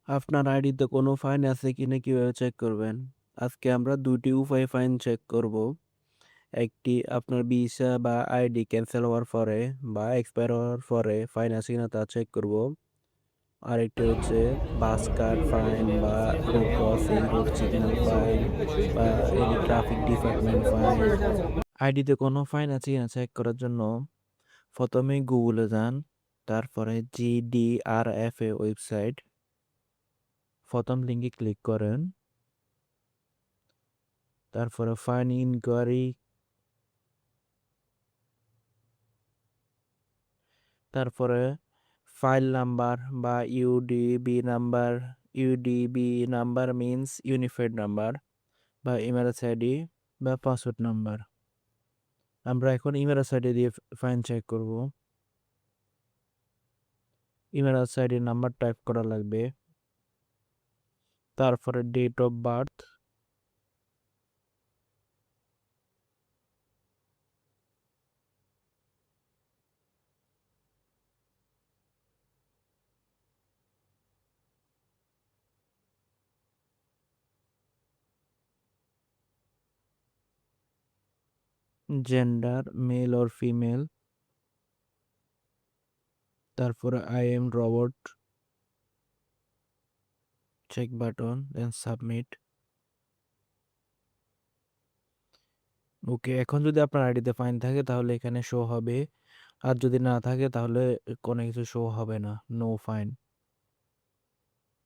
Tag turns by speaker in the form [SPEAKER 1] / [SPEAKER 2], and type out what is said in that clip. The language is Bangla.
[SPEAKER 1] আপনার আইডিতে কোনো ফাইন আছে কিনা কিভাবে চেক করবেন? আজকে আমরা ২টি উপায়ে ফাইন চেক করব। একটি আপনার ভিসা বা আইডি ক্যান্সেল হওয়ার পরে বা এক্সপায়ার হওয়ার পরে ফাইন আছে কিনা তা চেক করব। আরেকটি হচ্ছে বাস কার্ড ফাইন বা road crossing, road signal fine বা এনি ট্রাফিক ডিপার্টমেন্ট ফাইন। আইডিতে কোনো ফাইন আছে কিনা চেক করার জন্য প্রথমেই গুগলে যান, তারপরে GDRFA ওয়েবসাইট, প্রথম লিঙ্কে ক্লিক করেন, তারপরে ফাইন ইনকোয়ারি, তারপরে ফাইল নাম্বার বা UDB number means unified number বা ইমেরাস আইডি বা পাসওয়ার্ড নাম্বার। আমরা এখন ইমেরাস আইডি দিয়ে ফাইন চেক করব। ইমেরাস আইডির নাম্বার টাইপ করা লাগবে, তারপরে date of birth, gender male or female, তারপরে I am robot, check button, then submit. Okay, এখন যদি আপনার আইডিতে ফাইন থাকে তাহলে এখানে শো হবে, আর যদি না থাকে তাহলে কোনো কিছু শো হবে না, নো ফাইন।